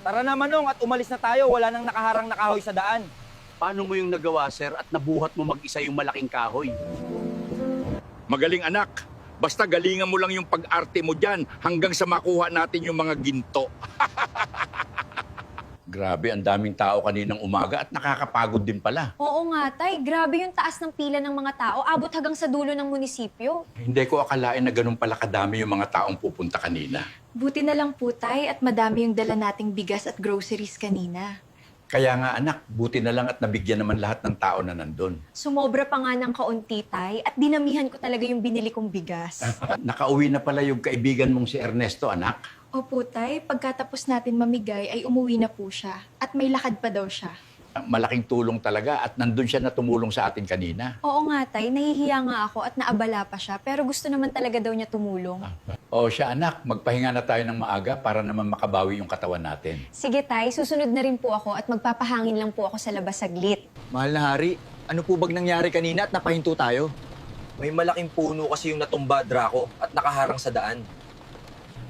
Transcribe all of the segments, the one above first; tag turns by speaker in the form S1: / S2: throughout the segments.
S1: Tara na Manong at umalis na tayo. Wala nang nakaharang na kahoy sa daan.
S2: Paano mo yung nagawa, sir, at nabuhat mo mag-isa yung malaking kahoy?
S3: Magaling anak. Basta galingan mo lang yung pag-arte mo dyan hanggang sa makuha natin yung mga ginto. Grabe, ang daming tao kaninang umaga at nakakapagod din pala.
S4: Oo nga, Tay. Grabe yung taas ng pila ng mga tao. Abot hanggang sa dulo ng munisipyo.
S3: Hindi ko akalain na ganun pala kadami yung mga taong pupunta kanina.
S5: Buti na lang po, Tay, at madami yung dala nating bigas at groceries kanina.
S3: Kaya nga anak, buti na lang at nabigyan naman lahat ng tao na nandun.
S4: Sumobra pa nga ng kaunti, Tay, at dinamihan ko talaga yung binili kong bigas.
S3: Nakauwi na pala yung kaibigan mong si Ernesto, anak.
S5: Opo, Tay, pagkatapos natin mamigay ay umuwi na po siya. At may lakad pa daw siya.
S3: Malaking tulong talaga at nandun siya na tumulong sa atin kanina.
S4: Oo nga, Tay. Nahihiya nga ako at naabala pa siya. Pero gusto naman talaga daw niya tumulong.
S3: O siya anak, magpahinga na tayo ng maaga para naman makabawi yung katawan natin.
S4: Sige, Tay. Susunod na rin po ako at magpapahangin lang po ako sa labas saglit.
S1: Mahal na hari, ano po bang nangyari kanina at napahinto tayo? May malaking puno kasi yung natumba, Draco, at nakaharang sa daan.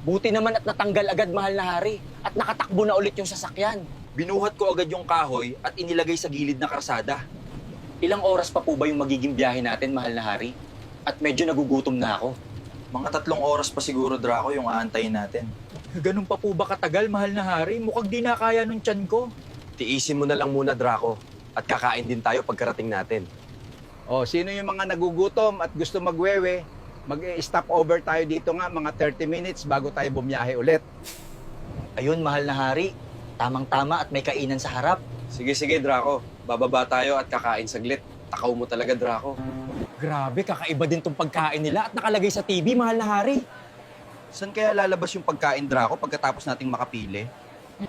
S1: Buti naman at natanggal agad, mahal na hari, at nakatakbo na ulit yung sasakyan. Binuhat ko agad yung kahoy at inilagay sa gilid na karsada. Ilang oras pa po ba yung magiging biyahe natin, mahal na hari? At medyo nagugutom na ako. Mga 3 oras pa siguro, Draco, yung aantayin natin. Ganun pa po ba katagal, mahal na hari? Mukhang di na kaya nung tiyan ko.
S6: Tiisin mo na lang muna, Draco. At kakain din tayo pagkarating natin.
S2: O, sino yung mga nagugutom at gusto magwewe? Mag-stop over tayo dito nga mga 30 minutes bago tayo bumiyahe ulit.
S1: Ayun, mahal na hari. Tamang-tama at may kainan sa harap.
S6: Sige, Draco. Bababa tayo at kakain saglit. Takaw mo talaga, Draco.
S1: Grabe, kakaiba din tong pagkain nila at nakalagay sa TV, mahal na hari. Saan kaya lalabas yung pagkain, Draco, pagkatapos nating makapili?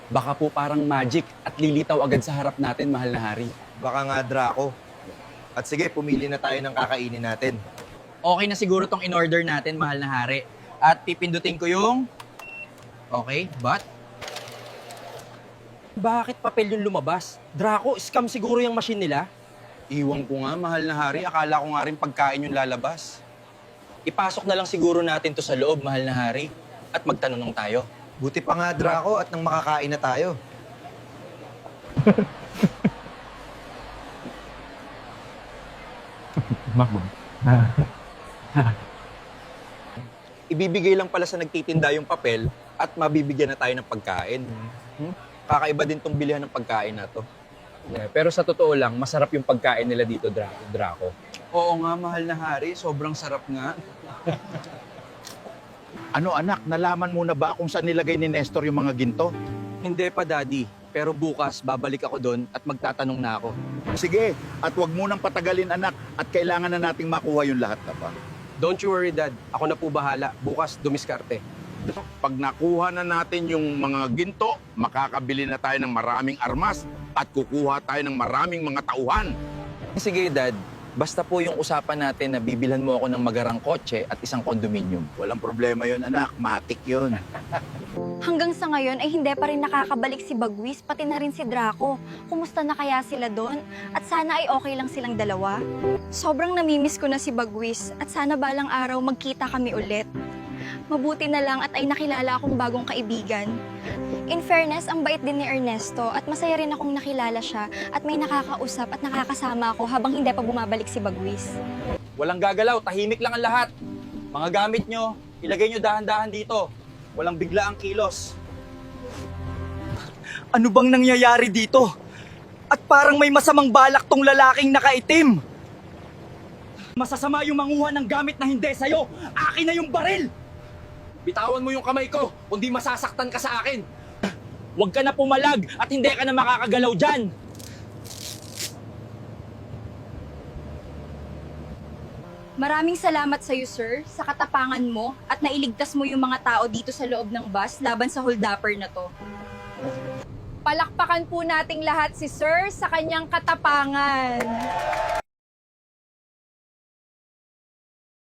S2: Baka po parang magic at lilitaw agad sa harap natin, mahal na hari.
S6: Baka nga, Draco. At sige, pumili na tayo ng kakainin natin.
S1: Okay na siguro tong in-order natin, mahal na hari. At pipindutin ko yung... Okay, but... Bakit papel yung lumabas? Draco, scam siguro yung machine nila.
S6: Iwan ko nga, mahal na hari. Akala ko nga rin pagkain yung lalabas.
S1: Ipasok na lang siguro natin to sa loob, mahal na hari. At magtanong tayo.
S6: Buti pa nga, Draco, at nang makakain na tayo.
S1: Ibibigay lang pala sa nagtitinda yung papel at mabibigyan na tayo ng pagkain. Kakaiba din tong bilihan ng pagkain na to.
S2: Pero sa totoo lang, masarap yung pagkain nila dito, Draco.
S6: Oo nga, mahal na hari. Sobrang sarap nga.
S3: Ano anak, nalaman mo na ba kung saan nilagay ni Nestor yung mga ginto?
S1: Hindi pa, Daddy. Pero bukas, babalik ako doon at magtatanong na ako.
S3: Sige, at wag mo nang patagalin anak at kailangan na nating makuha yung lahat na pa.
S6: Don't you worry, Dad. Ako na po bahala. Bukas, dumiskarte.
S3: Pag nakuha na natin yung mga ginto, makakabili na tayo ng maraming armas at kukuha tayo ng maraming mga tauhan.
S1: Sige, Dad. Basta po yung usapan natin na bibilhan mo ako ng magarang kotse at isang kondominium.
S3: Walang problema yun anak, matik yun.
S4: Hanggang sa ngayon ay hindi pa rin nakakabalik si Bagwis, pati na rin si Draco. Kumusta na kaya sila doon? At sana ay okay lang silang dalawa. Sobrang namimiss ko na si Bagwis at sana balang araw magkita kami ulit. Mabuti na lang at ay nakilala akong bagong kaibigan. In fairness, ang bait din ni Ernesto at masaya rin akong nakilala siya at may nakakausap at nakakasama ako habang hindi pa bumabalik si Bagwis.
S1: Walang gagalaw, tahimik lang ang lahat. Mga gamit nyo, ilagay nyo dahan-dahan dito. Walang bigla ang kilos. Ano bang nangyayari dito? At parang may masamang balak tong lalaking nakaitim. Masasama yung manguha ng gamit na hindi sa'yo. Akin na yung baril!
S6: Bitawan mo yung kamay ko, kundi masasaktan ka sa akin.
S1: Huwag ka na pumalag at hindi ka na makakagalaw dyan.
S4: Maraming salamat sa iyo, sir, sa katapangan mo at nailigtas mo yung mga tao dito sa loob ng bus laban sa holdupper na to. Palakpakan po nating lahat si sir sa kanyang katapangan.